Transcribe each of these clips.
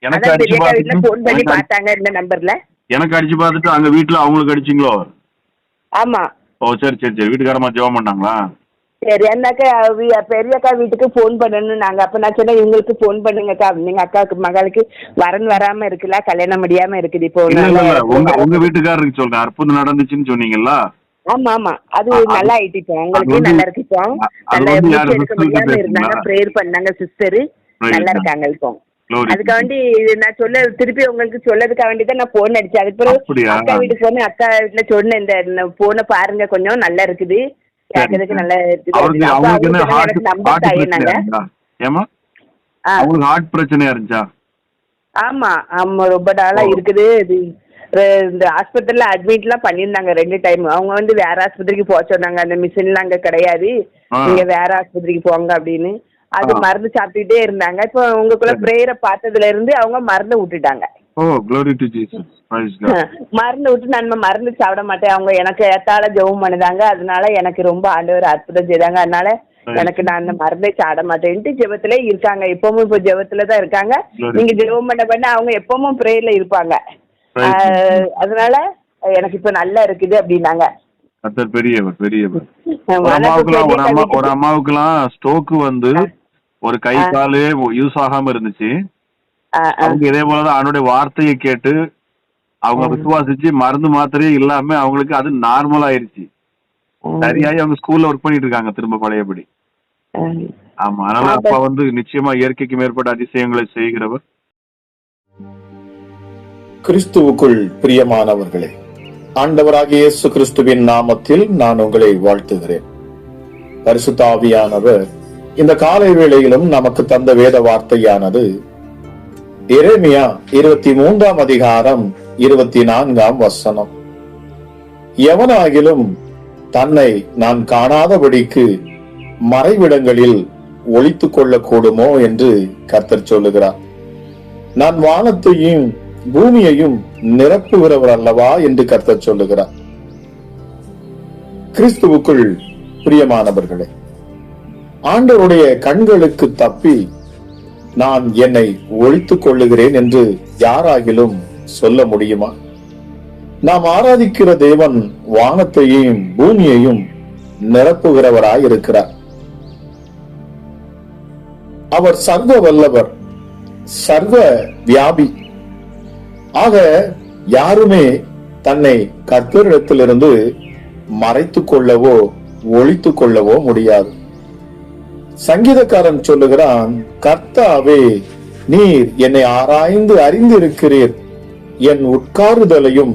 எனக்கு அதான் அடிச்சு பெரியக்கா வீட்டுல போன் பண்ணி பார்த்துட்டு பார்த்தாங்க இந்த நம்பர்ல. எனக்கு அடிச்சு பார்த்துட்டு அங்க வீட்டுல அவங்களுக்கு அடிச்சிங்களோ? ஆமா. ஓ சரி சரி சரி. வீட்டுக்காரமா ஜெபம் பண்ணாங்களா? சரி அந்தாக்கா பெரியக்கா வீட்டுக்கு போன் பண்ணணும் நாங்க. அப்ப நான் சொன்னேன் இவங்களுக்கு போன் பண்ணுங்கக்கா. நீங்க அக்காவுக்கு மகளுக்கு வரன் வராம இருக்குல்ல, கல்யாணம் முடியாம இருக்குது இப்போ. இல்ல இல்ல இல்ல, உங்க வீட்டுக்காரருக்கு சொல்றேன். அற்புதம் நடந்துச்சுன்னு சொன்னீங்கல்ல. ஆமா ஆமா, அது நல்லா ஆயிட்டு இப்போ. அது உங்களுக்கு வந்து நல்லா இருக்கு இப்போ. அது நல்லா வந்து மூச்சு யாரு எடுக்க சிஸ்டர் கிட்ட முடியாம இருந்தாங்க, பேசுறீங்களா? ப்ரேயர் பண்ணாங்க சிஸ்டரு. Right. நல்லா இருக்காங்க இப்போ. Glory. அதுக்காண்டி நான் திருப்பி உங்களுக்கு சொல்லதுக்காக வேண்டி தான் நான் போன் அடிச்சேன். அதுக்கு பிறகு அப்படியா? அக்கா வீட்டுக்கு போனேன். அக்கா வீட்டுல சொன்னேன் இந்த போனை பாருங்க, கொஞ்சம் நல்லா இருக்குது, கேட்கறதுக்கு நல்லா இருக்குது. அவருக்கு அப்ப அவங்களுக்கு என்ன அவங்க ஹார்ட் எனக்கு நம்பர் ஹார்ட் தாயினாங்க. பிரச்சனையா இருந்தா? ஏமா அவங்களுக்கு ஹார்ட் பிரச்சனையா இருந்துச்சா? ஆமா ஆமா, ரொம்ப நாளா இருக்குது. இது இந்த ஆஸ்பத்திரியில அட்மிட்லாம் பண்ணியிருந்தாங்க 2 டைம். அவங்க வந்து வேற ஆஸ்பத்திரிக்கு போக சொன்னாங்க. அந்த மிஷின்லாம் அங்க கிடையாது, நீங்க வேற ஆஸ்பத்திரிக்கு போங்க அப்படின்னு. அது மருந்து சாப்பிட்டுட்டே இருந்தாங்க. இப்போ உங்களுக்குள்ள பிரேயரை பார்த்ததுல இருந்து அவங்க மருந்து விட்டுட்டாங்க. ஓ glory to Jesus. Praise God. மருந்து விட்டு நான் மருந்து சாப்பிட மாட்டேன். அவங்க எனக்கு ஏத்தால ஜெபம் பண்ணுதாங்க. அதனால எனக்கு ரொம்ப ஆண்டவர் அற்புதம் செய்தாங்க. அதனால எனக்கு நான் அந்த மருந்தை சாட மாட்டேன்ட்டு ஜெபத்திலே இருக்காங்க. எப்பவும் இப்போ ஜெபத்துல தான் இருக்காங்க. நீங்க ஜெபம் பண்ண அவங்க எப்பவும் பிரேயர்ல இருப்பாங்க. அதனால எனக்கு இப்ப நல்லா இருக்குது அப்படின்னாங்க. பெரியவர் பெரியவர். ஒரு அம்மாவுக்குலாம் ஸ்ட்ரோக் வந்து ஒரு கை காலே யூஸ் ஆகாம இருந்துச்சு. அவங்க இதே போலதான் அவனுடைய வார்த்தையை கேட்டு அவங்க விசுவாசிச்சு மருந்து மாத்திரையே இல்லாம அவங்களுக்கு அது நார்மல் ஆயிருச்சு. சரியாயி அவங்க ஸ்கூல்ல ஒர்க் பண்ணிட்டு இருக்காங்க திரும்ப பழையபடி. ஆமா, அதனால அப்பா வந்து நிச்சயமா இயற்கைக்கு மேற்பட்ட அதிசயங்களை செய்கிறவர். கிறிஸ்துவுக்குள் பிரியமானவர்களே, ஆண்டவராகிய இயேசு கிறிஸ்துவின் நாமத்தில் நான் உங்களை வாழ்த்துகிறேன். பரிசுத்த ஆவியானவர் இந்த காலை வேளையிலும் நமக்கு தந்த வேத வார்த்தையானது எரேமியா 23ஆம் அதிகாரம் 24ஆம் வசனம். எவனாகிலும் தன்னை நான் காணாதபடிக்கு மறைவிடங்களில் ஒளித்துக் கொள்ளக்கூடுமோ என்று கர்த்தர் சொல்லுகிறார். நான் வானத்தையும் பூமியையும் நிரப்புகிறவர் அல்லவா என்று கர்த்தர் சொல்லுகிறார். கிறிஸ்துவுக்குள் பிரியமானவர்களே, ஆண்டவருடைய கண்களுக்கு தப்பி நான் என்னை ஒழித்துக் கொள்ளுகிறேன் என்று யாராகிலும் சொல்ல முடியுமா? நாம் ஆராதிக்கிற தேவன் வானத்தையும் பூமியையும் நிரப்புகிறவராய் இருக்கிறார். அவர் சர்வ வல்லவர், சர்வ வியாபி. ஆக யாருமே தன்னை கர்த்தரிடத்திலிருந்து மறைத்துக் கொள்ளவோ ஒளித்துக் கொள்ளவோ முடியாது. சங்கீதக்காரன் சொல்லுகிறான், கர்த்தாவே நீர் என்னை ஆராய்ந்து அறிந்திருக்கிறீர், என் உட்காருதலையும்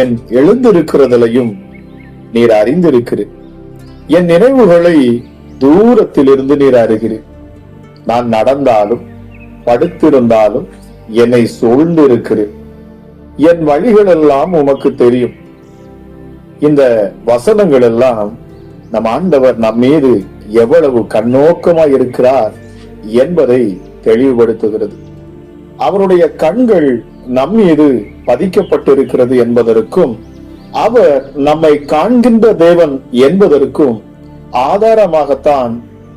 என் எழுந்திருக்கிறதலையும் நீர் அறிந்திருக்கிறீர், என் நினைவுகளை தூரத்திலிருந்து நீர் அறிகிறீர். நான் நடந்தாலும் படுத்திருந்தாலும் என்னை சூழ்ந்து இருக்கிறீர், என் வழிகள் எல்லாம் உமக்கு தெரியும். இந்த வசனங்கள் எல்லாம் நம் ஆண்டவர் நம் மீது எவ்வளவு கண்ணோக்கமாய் இருக்கிறார் என்பதை தெளிவுபடுத்துகிறது. அவருடைய கண்கள் நம் மீது பதிக்கப்பட்டிருக்கிறது என்பதற்கும் அவர் நம்மை காண்கின்ற தேவன் என்பதற்கும் ஆதாரமாகத்தான்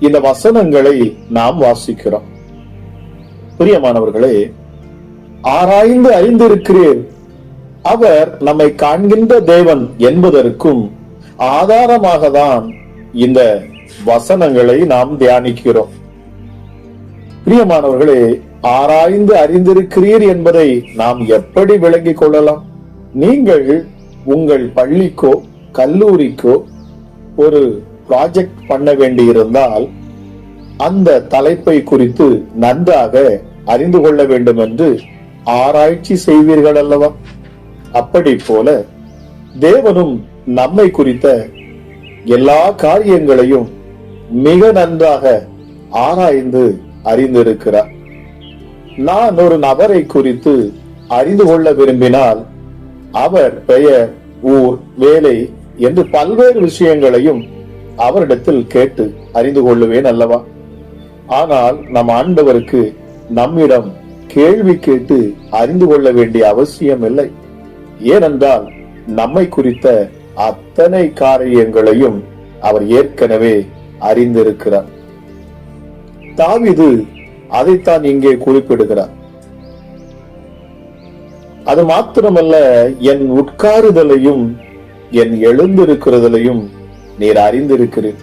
இந்த வசனங்களை நாம் வாசிக்கிறோம். பிரியமானவர்களே, ஆராய்ந்து அறிந்திருக்கிறேன், அவர் நம்மை காண்கின்ற தேவன் என்பதற்கும் ஆதாரமாக தான் இந்த வசனங்களை நாம் தியானிக்கிறோம். பிரியமானவர்களே, ஆராய்ந்து அறிந்திருக்கிறீர் என்பதை நாம் எப்படி விளங்கிக் கொள்ளலாம்? நீங்கள் உங்கள் பள்ளிக்கோ கல்லூரிக்கோ ஒரு ப்ராஜெக்ட் பண்ண வேண்டியிருந்தால் அந்த தலைப்பை குறித்து நன்றாக அறிந்து கொள்ள வேண்டும் என்று ஆராய்ச்சி செய்வீர்கள் அல்லவா? அப்படி போல தேவனும் நம்மை குறித்த எல்லா காரியங்களையும் மிக நன்றாக ஆராய்ந்து அறிந்திருக்கிறார். நான் ஒரு நபரை குறித்து அறிந்து கொள்ள விரும்பினால் அவர் பெயர், ஊர், வேலை என்று பல்வேறு விஷயங்களையும் அவரிடத்தில் கேட்டு அறிந்து கொள்ளுவேன் அல்லவா? ஆனால் நம் ஆண்டவருக்கு நம்மிடம் கேள்வி கேட்டு அறிந்து கொள்ள வேண்டிய அவசியம் இல்லை. ஏனென்றால் நம்மை குறித்த அத்தனை காரியங்களையும் அவர் ஏற்கனவே அறிந்திருக்கிறார். தாவீது அதைத்தான் இங்கே குறிப்பிடுகிறார். அது மாத்திரமல்ல, என் உட்காருதலையும் என் எழுந்திருக்கிறதையும் நீர் அறிந்திருக்கிறீர்.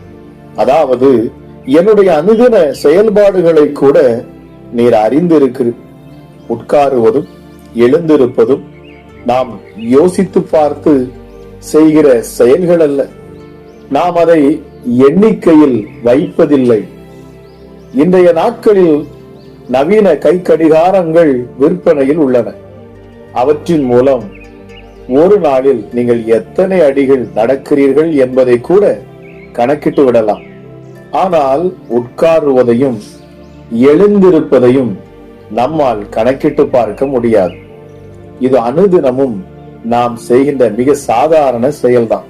அதாவது என்னுடைய அனுதின செயல்பாடுகளை கூட நீர் அறிந்திருக்கிறீர். உட்காருவதும் எழுந்திருப்பதும் நாம் யோசித்து பார்த்து செய்கிற செயல்கள் அல்ல. நாம் அதை எண்ணிக்கையில் வைப்பதில்லை. இன்றைய நாட்களில் நவீன கை கடிகாரங்கள் விற்பனையில் உள்ளன. அவற்றின் மூலம் ஒரு நாளில் நீங்கள் எத்தனை அடிகள் நடக்கிறீர்கள் என்பதை கூட கணக்கிட்டு விடலாம். ஆனால் உட்காருவதையும் எழுந்திருப்பதையும் நம்மால் கணக்கிட்டு பார்க்க முடியாது. இது அனுதினமும் நாம் செய்கின்ற மிக சாதாரண செயல்தான்.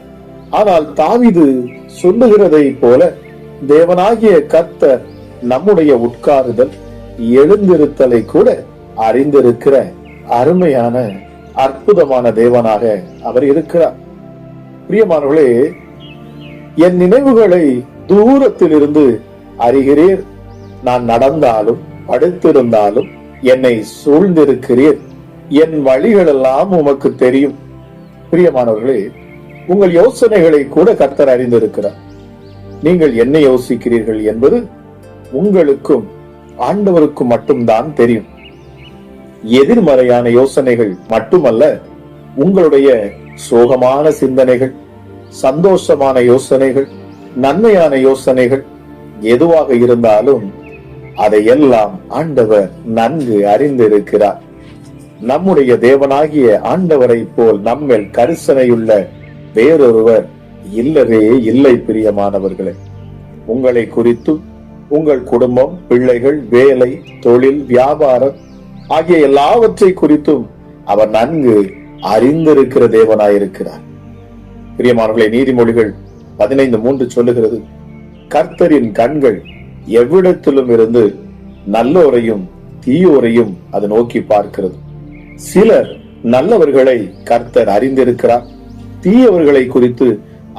ஆனால் தாவீது சொல்லுகிறதை போல தேவனாகிய கர்த்தர் நம்முடைய உட்காருதல் எழுந்திருத்தலை கூட அறிந்திருக்கிற அருமையான அற்புதமான தேவனாக அவர் இருக்கிறார். பிரியமானவர்களே, என் நினைவுகளை தூரத்தில் இருந்து அறிகிறீர். நான் நடந்தாலும் படுத்திருந்தாலும் என்னை சூழ்ந்திருக்கிறீர். என் வழிகள் எல்லாம் உமக்கு தெரியும். பிரியமானவர்களே, உங்கள் யோசனைகளை கூட கர்த்தர் அறிந்திருக்கிறார். நீங்கள் என்ன யோசிக்கிறீர்கள் என்பது உங்களுக்கும் ஆண்டவருக்கும் மட்டும்தான் தெரியும். எதிர்மறையான யோசனைகள் மட்டுமல்ல, உங்களுடைய சோகமான சிந்தனைகள், சந்தோஷமான யோசனைகள், நன்மையான யோசனைகள் எதுவாக இருந்தாலும் அதையெல்லாம் ஆண்டவர் நன்கு அறிந்திருக்கிறார். நம்முடைய தேவனாகிய ஆண்டவரை போல் நம்மில் கரிசனையுள்ள வேறொருவர் இல்லவே இல்லை. பிரியமானவர்களே, உங்களை குறித்தும் உங்கள் குடும்பம், பிள்ளைகள், வேலை, தொழில், வியாபாரம் ஆகிய எல்லாவற்றை குறித்தும் அவர் நன்கு அறிந்திருக்கிற தேவனாயிருக்கிறார். பிரியமானவர்களே, நீதிமொழிகள் 15:3 சொல்லுகிறது, கர்த்தரின் கண்கள் எவ்விடத்திலும் இருந்து நல்லோரையும் தீயோரையும் அது நோக்கி பார்க்கிறது. சிலர் நல்லவர்களை கர்த்தர் அறிந்திருக்கிறார், தீயவர்களை குறித்து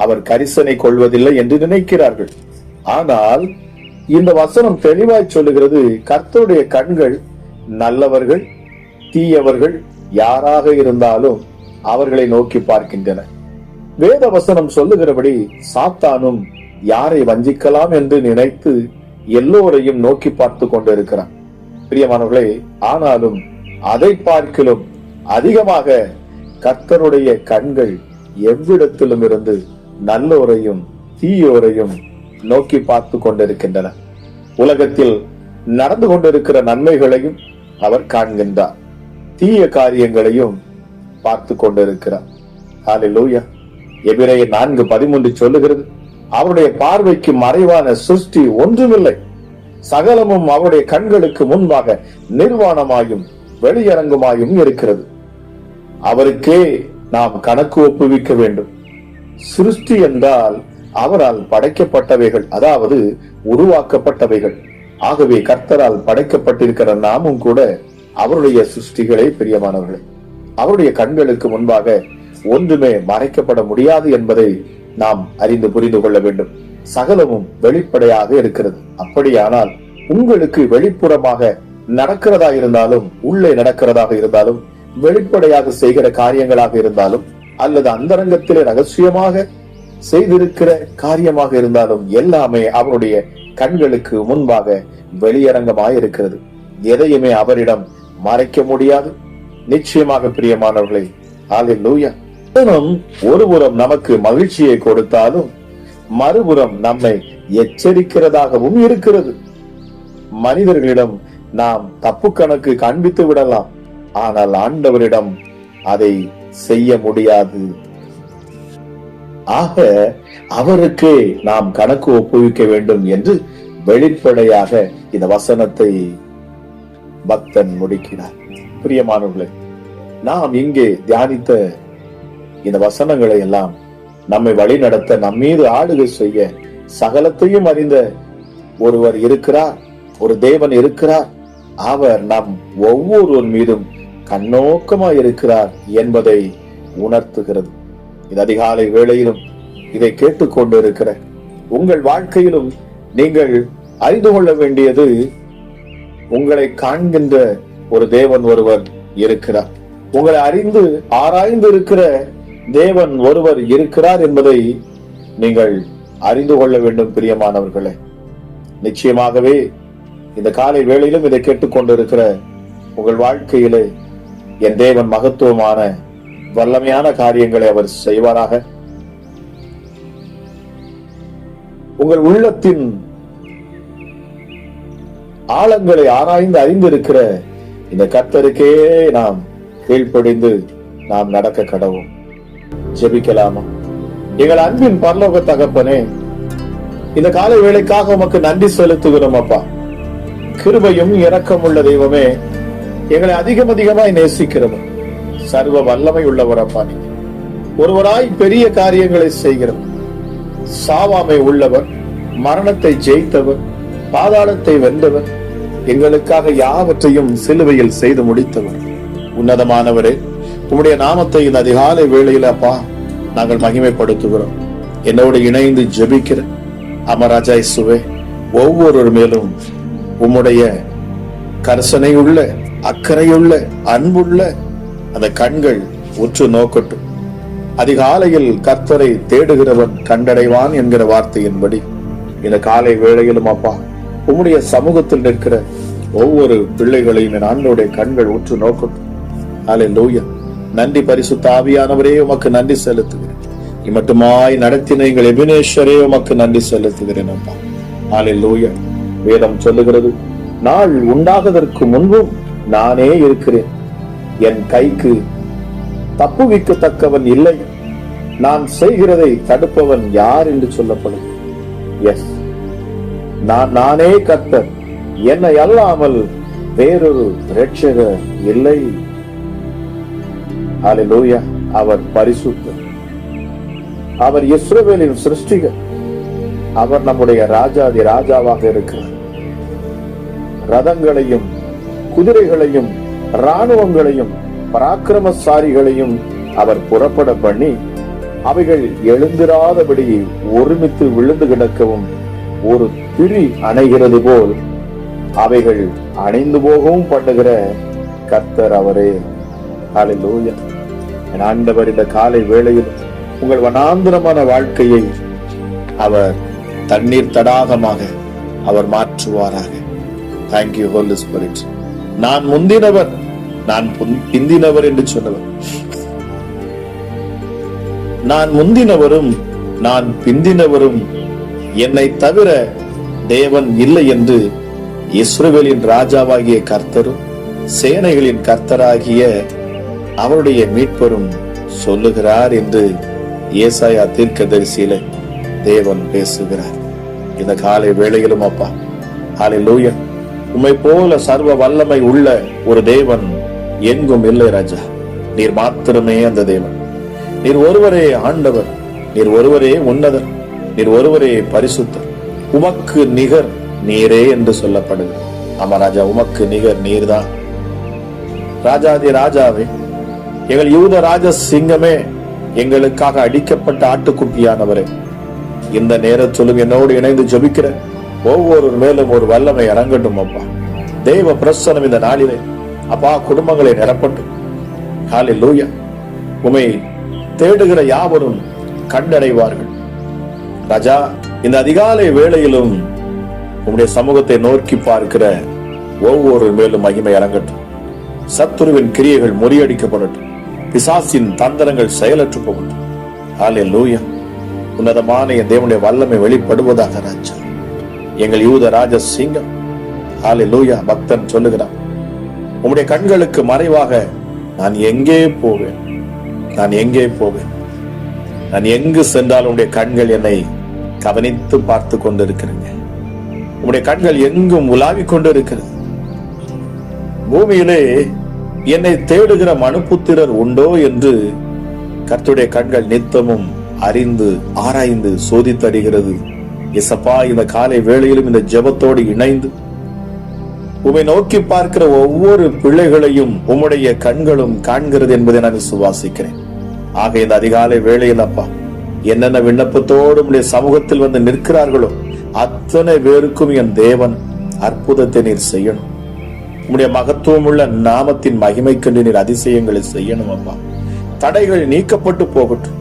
அவர் கரிசனை கொள்வதில்லை என்று நினைக்கிறார்கள். ஆனால் இந்த வசனம் தெளிவாய் சொல்லுகிறது, கர்த்தருடைய கண்கள் நல்லவர்கள் தீயவர்கள் யாராக இருந்தாலும் அவர்களை நோக்கி பார்க்கின்றன. வேத வசனம் சொல்லுகிறபடி சாத்தானும் யாரை வஞ்சிக்கலாம் என்று நினைத்து எல்லோரையும் நோக்கி பார்த்து கொண்டிருக்கிறான். பிரியமானவர்களே, ஆனாலும் அதை பார்க்கிலும் அதிகமாக கர்த்தருடைய கண்கள் எவ்விடத்திலும் இருந்து நல்லோரையும் தீயோரையும் நோக்கி பார்த்து கொண்டிருக்கின்றன. உலகத்தில் நடந்து கொண்டிருக்கிற நன்மைகளையும் அவர் காண்கின்றார், தீய காரியங்களையும் பார்த்து கொண்டிருக்கிறார். ஹல்லேலூயா. எபிரேயர் 4:13 சொல்லுகிறது, அவருடைய பார்வைக்கு மறைவான சிருஷ்டி ஒன்றுமில்லை, சகலமும் அவருடைய கண்களுக்கு முன்பாக நிர்வாணமாயும் வெளியரங்குமாயும் இருக்கிறது. அவருக்கே நாம் கணக்கு ஒப்புவிக்க வேண்டும். சிருஷ்டி என்றால் அவரால் படைக்கப்பட்டவைகள், அதாவது உருவாக்கப்பட்டவைகள். ஆகவே கர்த்தரால் படைக்கப்பட்டிருக்கிற நாமும் கூட அவருடைய சிருஷ்டிகளே. பிரியமானவர்களே, அவருடைய கண்களுக்கு முன்பாக ஒன்றுமே மறைக்கப்பட முடியாது என்பதை நாம் அறிந்து புரிந்து கொள்ள வேண்டும். சகலமும் வெளிப்படையாக இருக்கிறது. அப்படியானால் உங்களுக்கு வெளிப்புறமாக நடக்கிறதா இருந்தாலும், உள்ளே நடக்கிறதாக இருந்தாலும், வெளிப்படையாக செய்கிற காரியங்களாக இருந்தாலும், அல்லது அந்தரங்கத்திலே ரகசியமாக செய்திருக்கிற காரியமாக இருந்தாலும், எல்லாமே அவருடைய கண்களுக்கு முன்பாக வெளியரங்கமாய் இருக்கிறது. எதையுமே அவரிடம் மறைக்க முடியாது. நிச்சயமாக பிரியமானவர்களே, ஹல்லேலூயா. ஒருபுறம் நமக்கு மகிழ்ச்சியை கொடுத்தாலும் மறுபுறம் நம்மை எச்சரிக்கிறதாகவும் இருக்கிறது. மனிதர்களிடம் நாம் தப்பு கணக்கு காண்பித்து விடலாம், ஆனால் ஆண்டவரிடம் அதை செய்ய முடியாது. ஆக அவருக்கே நாம் கணக்கு ஒப்புவிக்க வேண்டும் என்று வெளிப்படையாக இந்த வசனத்தை பக்தன் முடிக்கிறார். பிரியமானவர்களே, நாம் இங்கே தியானித்த இந்த வசனங்களை எல்லாம் நம்மை வழி நடத்த, நம் மீது ஆளுகை செய்ய, சகலத்தையும் அறிந்த ஒருவர் இருக்கிறார், ஒரு தேவன் இருக்கிறார். அவர் நம் ஒவ்வொருவர் மீதும் கண்ணோக்கமாய் இருக்கிறார் என்பதை உணர்த்துகிறது. இது அதிகாலை வேளையிலும் இதை கேட்டுக்கொண்டு இருக்கிற உங்கள் வாழ்க்கையிலும் நீங்கள் அறிந்து கொள்ள வேண்டியது, உங்களை காண்கின்ற ஒரு தேவன் ஒருவர் இருக்கிறார். உங்களை அறிந்து ஆராய்ந்து இருக்கிற தேவன் ஒருவர் இருக்கிறார் என்பதை நீங்கள் அறிந்து கொள்ள வேண்டும் பிரியமானவர்களே. நிச்சயமாகவே இந்த காலை வேளையிலும் இதை கேட்டுக்கொண்டிருக்கிற உங்கள் வாழ்க்கையிலே என் தேவன் மகத்துவமான வல்லமையான காரியங்களை அவர் செய்வாராக. உங்கள் உள்ளத்தின் ஆழங்களை ஆராய்ந்து அறிந்திருக்கிற இந்த கர்த்தருக்கே நாம் கீழ்ப்படிந்து நாம் நடக்க கடவோம். ஜெபிக்கலாமா? எங்கள் அன்பின் பரலோக தகப்பனே, இந்த காலை வேளைக்காக உமக்கு நன்றி செலுத்துகிறோம் அப்பா. கிருபையும் இரக்கம் உள்ள தெய்வமே, எங்களை அதிகமாய் நேசிக்கிறவர், சர்வ வல்லமை உள்ளவர் அப்பா. நீங்க ஒருவராய் பெரிய காரியங்களை செய்கிறவர், சாவாமை உள்ளவர், மரணத்தை ஜெயித்தவர், பாதாளத்தை வென்றவர், எங்களுக்காக யாவற்றையும் சிலுவையில் செய்து முடித்தவர். உன்னதமானவரே, உம்முடைய நாமத்தை இந்த அதிகாலை வேளையில் அப்பா நாங்கள் மகிமைப்படுத்துகிறோம். என்னோடு இணைந்து ஜெபிக்கிற அமராஜா இயேசுவே, ஒவ்வொரு மேலும் உம்முடைய கரிசனையுள்ள, அக்கறையுள்ள, அன்புள்ள அந்த கண்கள் உற்று நோக்கட்டும். அதிகாலையில் கர்த்தரை தேடுகிறவன் கண்டடைவான் என்கிற வார்த்தையின்படி இந்த காலை வேளையிலும் அப்பா உம்முடைய சமூகத்தில் நிற்கிற ஒவ்வொரு பிள்ளைகளையும் என் ஆண்டவருடைய கண்கள் உற்று நோக்கட்டும். ஹல்லேலூயா. நன்றி பரிசுத்த ஆவியானவரே, உமக்கு நன்றி செலுத்துகிறேன். இம்மட்டுமாய் நடத்தின எங்கள் எபினேஸ்வரே, உமக்கு நன்றி செலுத்துகிறேன் அப்பா. ஹல்லேலூயா. வேதம் சொல்லுகிறது, நாள் உண்டாவதற்கு முன்பும் நானே இருக்கிறேன், என் கைக்கு தப்புவிக்கத்தக்கவன் இல்லை, நான் செய்கிறதை தடுப்பவன் யார் என்று சொல்லப்படும். எஸ், நானே கர்த்தர், என்னை அல்லாமல் வேறொரு இரட்சகர் இல்லை. ஹல்லேலூயா. அவர் பரிசுத்தர், அவர் இஸ்ரவேலின் சிருஷ்டிகர், அவர் நம்முடைய ராஜாதி ராஜாவாக இருக்கிறார். ரதங்களையும் குதிரைகளையும் இராணுவங்களையும் பராக்கிரமசாரிகளையும் அவர் புறப்பட பண்ணி அவைகள் எழுந்திராதபடி ஒருமித்து விழுந்து கிடக்கவும் ஒரு திரி அணைகிறது போல் அவைகள் அணைந்து போகவும் பண்ணுகிற கர்த்தர் அவரே. ஹல்லேலூயா. என் ஆண்டவர், இந்த காலை வேளையில் உங்கள் வனாந்திரமான வாழ்க்கையை அவர் தண்ணீர் தடாகமாக அவர் மாற்றுவாராக. Thank you holy spirit. நான் முந்தினவர், நான் பிந்தினவர் என்று சொன்னவர், நான் முந்தினவரும் நான் பிந்தினவரும், என்னை தவிர தேவன் இல்லை என்று இஸ்ரவேலின் ராஜாவாகிய கர்த்தரும் சேனைகளின் கர்த்தராகிய அவருடைய மீட்பரும் சொல்லுகிறார் என்று ஏசாயா தீர்க்கதரிசியிலே தேவன் பேசுகிறார். இந்த காலை வேளையிலும் அப்பா, ஹல்லேலூயா, உம்மை போல சர்வ வல்லமை உள்ள ஒரு தேவன் எங்கும் இல்லை ராஜா. நீர் மாத்திரமே அந்த தேவன். நீர் ஒருவரே ஆண்டவர், நீர் ஒருவரே உன்னதர், நீர் ஒருவரே பரிசுத்தர். உமக்கு நிகர் நீரே என்று சொல்லப்படுகிறது. ஆமா ராஜா, உமக்கு நிகர் நீர்தான். ராஜாதி ராஜாவே, எங்கள் யூத ராஜ சிங்கமே, எங்களுக்காக அடிக்கப்பட்ட ஆட்டுக்குட்டியானவரே, இந்த நேரத்திலும் என்னோடு இணைந்து ஜெபிக்கிற ஒவ்வொரு மேலும் ஒரு வல்லமை இறங்கட்டும் அப்பா. தேவ பிரசன்னம் இந்த நாளிலே அப்பா குடும்பங்களை நிரப்பட்டும். ஹல்லேலூயா. உம்மை தேடுகிற யாவரும் கண்டடைவார்கள் ராஜா. இந்த அதிகாலை வேளையிலும் உம்முடைய சமூகத்தை நோக்கி பார்க்கிற ஒவ்வொரு மேலும் மகிமை இறங்கட்டும். சத்துருவின் கிரியைகள் முறியடிக்கப்படட்டும். பிசாசின் தந்திரங்கள் செயலற்று போகட்டும். ஹல்லேலூயா. உன்னதமான என் தேவனுடைய வல்லமை வெளிப்படுவதாக ராஜா. எங்கள் யூத ராஜ சிங்கம். ஹல்லேலூயா. பக்தன் சொல்லுகிறான், உம்முடைய கண்களுக்கு மறைவாக நான் எங்கே போவேன், நான் எங்கே போவேன், நான் எங்கு சென்றால் உம்முடைய கண்கள் என்னை கவனித்து பார்த்து கொண்டிருக்கிறீங்க. உம்முடைய கண்கள் எங்கும் உலாவிக் கொண்டிருக்கிறது. பூமியிலே என்னை தேடுகிற மனுபுத்திரர் உண்டோ என்று கர்த்தருடைய கண்கள் நித்தமும் அறிந்து ஆராய்ந்து சோதித்தறிகிறது. இசப்பா, இந்த காலை வேளையிலும் இந்த ஜெபத்தோடு இணைந்து உம்மை நோக்கி பார்க்கிற ஒவ்வொரு பிள்ளைகளையும் உம்முடைய கண்களும் காண்கிறது என்பதை நான் விசுவாசிக்கிறேன். ஆக இந்த அதிகாலை வேளையில் அப்பா, என்னென்ன விண்ணப்பத்தோடு உம்முடைய சமூகத்தில் வந்து நிற்கிறார்களோ அத்தனை பேருக்கும் என் தேவன் அற்புதத்தை நீர் செய்யணும். உம்முடைய மகத்துவம் உள்ள நாமத்தின் மகிமை கண்டு நீர் அதிசயங்களை செய்யணும் அப்பா. தடைகள் நீக்கப்பட்டு போகட்டும்.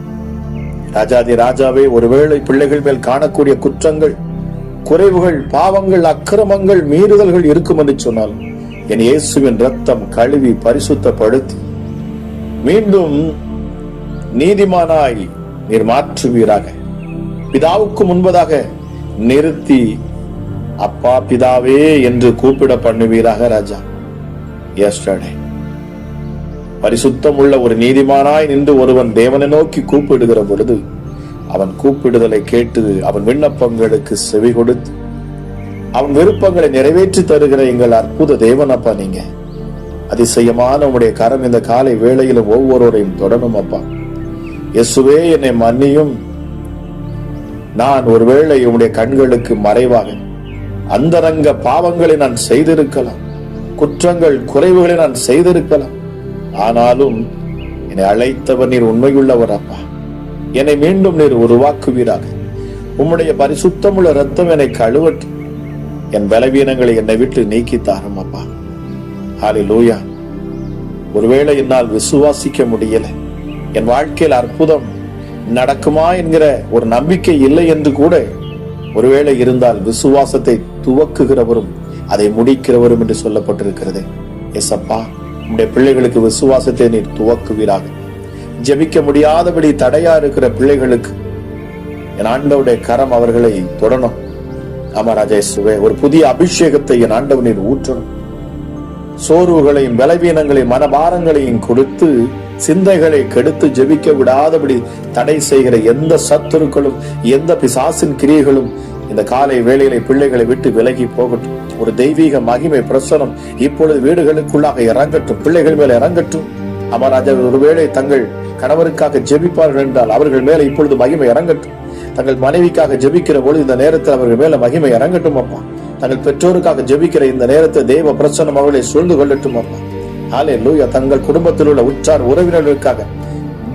ராஜாதி ராஜாவே, ஒருவேளை பிள்ளைகள் மேல் காணக்கூடிய குற்றங்கள், குறைவுகள், பாவங்கள், அக்கிரமங்கள், மீறுதல்கள் இருக்கும் என்று சொன்னால் என் இயேசுவின் ரத்தம் கழுவி பரிசுத்தப்படுத்தி மீண்டும் நீதிமானாய் நீர் மாற்றுவீராக. பிதாவுக்கு முன்பதாக நிறுத்தி அப்பா பிதாவே என்று கூப்பிட பண்ணுவீராக ராஜா. எஸ்டர்டே பரிசுத்தம் உள்ள ஒரு நீதிமானாய் நின்று ஒருவன் தேவனை நோக்கி கூப்பிடுகிற பொழுது அவன் கூப்பிடுதலை கேட்டு அவன் விண்ணப்பங்களுக்கு செவி கொடுத்து அவன் விருப்பங்களை நிறைவேற்றி தருகிற எங்கள் அற்புத தேவன் அப்பா. நீங்க அதிசயமான உம்முடைய கரம் இந்த காலை வேளையிலும் ஒவ்வொருவரையும் தொடரும் அப்பா. இயேசுவே, என்னை மன்னியும். நான் ஒருவேளை உம்முடைய கண்களுக்கு மறைவாக அந்தரங்க பாவங்களை நான் செய்திருக்கலாம், குற்றங்கள் குறைவுகளை நான் செய்திருக்கலாம். ஆனாலும் என்னை அழைத்தவர் நீர் உண்மையுள்ளவர் அப்பா. என்னை மீண்டும் நீர் உருவாக்குவீராக. உம்முடைய பரிசுத்தமுள்ள ரத்தம் என்னை கழுவட்டு. என் பலவீனங்களை என்னை விட்டு நீக்கி தாரும் அப்பா. ஹல்லேலூயா. ஒருவேளை என்னால் விசுவாசிக்க முடியல, என் வாழ்க்கையில் அற்புதம் நடக்குமா என்கிற ஒரு நம்பிக்கை இல்லை என்று கூட ஒருவேளை இருந்தால், விசுவாசத்தை துவக்குகிறவரும் அதை முடிக்கிறவரும் என்று சொல்லப்பட்டிருக்கிறது. எஸ்அப்பா, உம்முடைய பிள்ளைகளுக்கு விசுவாசத்தை நீர் துவக்குவீராக. ஜெபிக்க முடியாதபடி தடையா இருக்கிற பிள்ளைகளுக்கு என் ஆண்டவருடைய கரம் அவர்களை தொடணும். ஆமா ராஜேசுவே, ஒரு புதிய அபிஷேகத்தை என் ஆண்டவர் நீர் ஊற்றணும். சோர்வுகளையும் பலவீனங்களையும் மனபாரங்களையும் கொடுத்து சிந்தைகளை கெடுத்து ஜெபிக்க விடாதபடி தடை செய்கிற எந்த சத்துருக்களும் எந்த பிசாசின் கிரியைகளும் இந்த காலை வேளையிலே பிள்ளைகளை விட்டு விலகி போகட்டும். ஒரு தெய்வீக மகிமை பிரசனம் இப்பொழுது வீடுகளுக்குள்ளாக இறங்கட்டும், பிள்ளைகள் மேல இறங்கட்டும். அமராஜா, ஒருவேளை தங்கள் கணவருக்காக ஜெபிப்பார்கள் என்றால் அவர்கள் மேல இப்பொழுது மகிமை இறங்கட்டும். தங்கள் மனைவிக்காக ஜெபிக்கிற பொழுது இந்த நேரத்தில் அவர்கள் மேல மகிமை இறங்கட்டும் அப்பா. தங்கள் பெற்றோருக்காக ஜெபிக்கிற இந்த நேரத்தை தேவ பிரசனம் அவர்களை சூழ்ந்து கொள்ளட்டும் அப்பா. ஹல்லேலூயா. தங்கள் குடும்பத்தில் உள்ள உற்றார் உறவினர்களுக்காக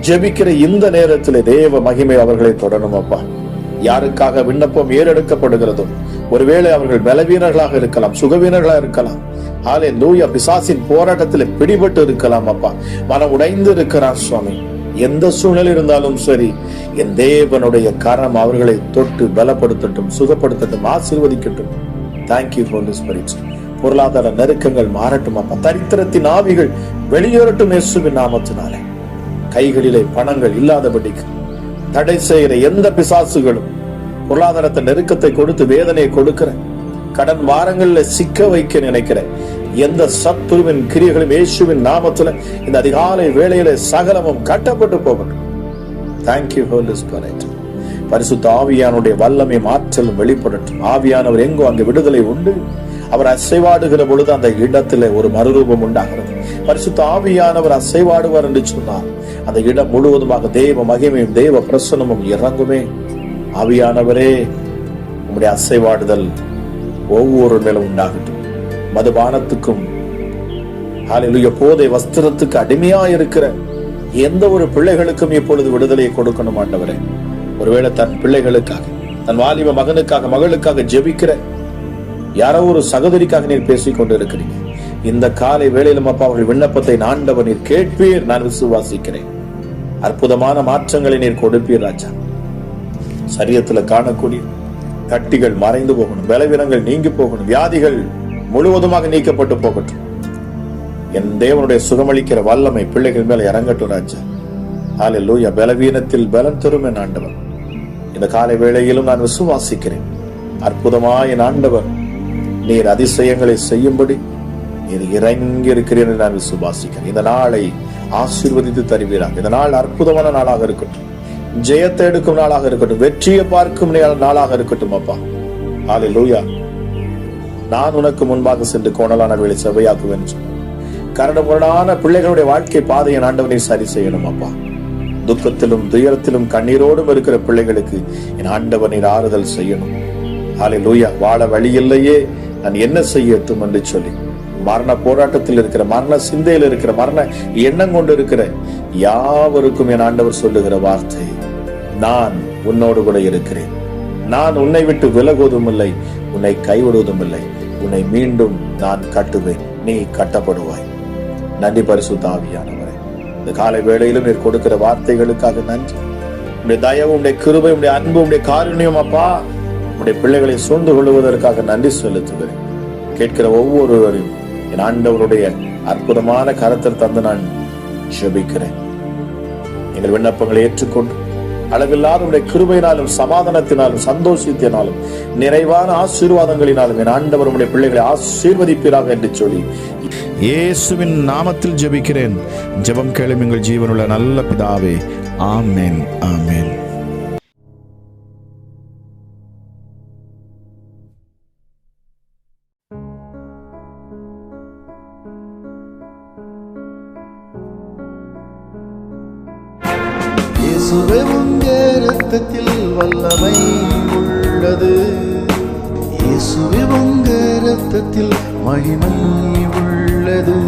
ஜெபிக்கிற இந்த நேரத்தில் தேவ மகிமை அவர்களை தொடரும் அப்பா. யாருக்காக விண்ணப்பம் ஏறெடுக்கப்படுகிறதோ, ஒருவேளை அவர்கள் பலவீனர்களாக இருக்கலாம், சுகவீனர்களாக இருக்கலாம். ஹல்லேலூயா. பிசாசின் போராட்டத்தில் பிடிபட்டு இருக்கலாம் அப்பா. மனம் உடைந்து இருக்கிறார் சுவாமி. எந்த சூழ்நிலை இருந்தாலும் சரி, என் தேவனுடைய கரம் அவர்களை தொட்டு பலப்படுத்தட்டும், சுகப்படுத்தட்டும், ஆசீர்வதிக்கட்டும். Thank you holy spirit. பொருளாதார நெருக்கங்கள் மாறட்டும் அப்பா. தரித்திரத்தின் ஆவிகள் வெளியேறட்டும் இயேசுவின் நாமத்தினாலே. கைகளிலே பணங்கள் இல்லாதபடிக்கு தடை செய்கிற எந்த பிசாசுகளும், பொருளாதாரத்தை நெருக்கத்தை கொடுத்து வேதனையை கொடுக்கிற, கடன் வாரங்கள்ல சிக்க வைக்க நினைக்கிற எந்த சத்துருவின் கிரியைகளும் இயேசுவின் நாமத்துல இந்த அதிகாலை வேளையில சகலமும் கட்டப்பட்டு போகட்டும். Thank you holy spirit. பரிசுத்த ஆவியானுடைய வல்லமை மாற்றலும் வெளிப்படட்டும். ஆவியானவர் எங்கோ அங்கு விடுதலை உண்டு. அவர் அசைவாடுகிற பொழுது அந்த இடத்துல ஒரு மறுரூபம் உண்டாகிறது. பரிசுத்த ஆவியானவர் அசைவாடுவார் என்று சொன்னார். அந்த இடம் முழுவதுமாக தேவ மகிமையும் தேவ பிரசன்னமும் இறங்குமே. ஆவியானவரே, உம்முடைய அசைவாடுதல் ஒவ்வொரு மேலும் உண்டாகட்டும். மதுபானத்துக்கும் ஹல்லேலூயா போதை வஸ்திரத்துக்கு அடிமையா இருக்கிற எந்த ஒரு பிள்ளைகளுக்கும் இப்பொழுது விடுதலையை கொடுக்கணும் ஆண்டவரே. ஒருவேளை தன் பிள்ளைகளுக்காக, தன் வாலிப மகனுக்காக, மகளுக்காக ஜெபிக்கிற யாரோ ஒரு சகோதரிக்காக நீர் பேசிக் கொண்டு இருக்கிறீங்க. இந்த காலை வேளையிலும் அப்பா அவர்கள் விண்ணப்பத்தை ஆண்டவர் நீர் கேட்பீர், நான் விசுவாசிக்கிறேன். அற்புதமான மாற்றங்களை நீர் கொடுப்பீர் ராஜா. சரீரத்துல காணக்கூடிய கட்டிகள் மறைந்து போகணும், பலவீனங்கள் நீங்கி போகணும், வியாதிகள் முழுவதுமாக நீக்கப்பட்டு போகட்டும். என் தேவனுடைய சுகமளிக்கிற வல்லமை பிள்ளைகள் மேல இறங்கட்டும் ராஜா. ஹல்லேலூயா. பலவீனத்தில் பலன் தரும் என் ஆண்டவர். இந்த காலை வேளையிலும் நான் விசுவாசிக்கிறேன். அற்புதமாய் என் ஆண்டவர் நீர் அதிசயங்களை செய்யும்படி நீர் இறங்கி இருக்கிறேன் என்று நான் விசுவாசிக்கிறேன். இந்த நாளை ஆசீர்வதித்து தருவீராக. இந்த நாள் அற்புதமான நாளாக இருக்கட்டும், ஜெயத்தை எடுக்கும் நாளாக இருக்கட்டும், வெற்றியை பார்க்கும் நாளாக இருக்கட்டும் அப்பா. ஹல்லேலூயா. நான் உனக்கு முன்பாக சென்று கோணலான வேலை செவ்வையாக்குவேன். கரடுமுரடான பிள்ளைகளுடைய வாழ்க்கை பாதையை ஆண்டவனை சரி செய்யணும் அப்பா. துக்கத்திலும் துயரத்திலும் கண்ணீரோடும் இருக்கிற பிள்ளைகளுக்கு என் ஆண்டவர் நீர் ஆறுதல் செய்யணும். ஹல்லேலூயா. வாழ வழி இல்லையே, நான் என்ன செய்யட்டும் என்று சொல்லி மரண போராட்டத்தில் இருக்கிற, மரண சிந்தையில் இருக்கிற, மரண எண்ணம் கொண்டு இருக்கிற யாவருக்கும் என் ஆண்டவர் சொல்லுகிற வார்த்தை, நான் உன்னோடு கூட இருக்கிறேன். நான் உன்னை விட்டு விலகுவதும் இல்லை, உன்னை கைவிடுவதும் இல்லை, உன்னை மீண்டும் நான் கட்டுவேன். நீ கட்டப்படுவாய். நன்றி பரிசுத்த ஆவியானவரே. இந்த காலை வேளையிலும் நீர் கொடுக்கிற வார்த்தைகளுக்காக நன்றி. உடைய தயவு, உடைய கிருபை, உடைய அன்பு, உடைய காருண்யம் அப்பா உடைய பிள்ளைகளை சூழ்ந்து கொள்வதற்காக நன்றி செலுத்துகிறேன். கேட்கிற ஒவ்வொருவரையும் என் ஆண்டவருடைய அற்புதமான கரத்தில் தந்து நான் ஜெபிக்கிறேன். எங்கள் விண்ணப்பங்களை ஏற்றுக்கொண்டு அளவில்லாத உடைய கிருபையினாலும் சமாதானத்தினாலும் சந்தோஷத்தினாலும் நிறைவான ஆசீர்வாதங்களினாலும் என் ஆண்டவர் உடைய பிள்ளைகளை ஆசீர்வதிப்பீராக என்று சொல்லி இயேசுவின் நாமத்தில் ஜெபிக்கிறேன். ஜெபம் கேளும் எங்கள் ஜீவனுள்ள நல்ல பிதாவே. ஆமென், ஆமென். இயேசுவே உம்முடைய இரத்தத்தில் வல்லமை உள்ளது. இயேசுவே உம்முடைய இரத்தத்தில் மகிமை உள்ளது.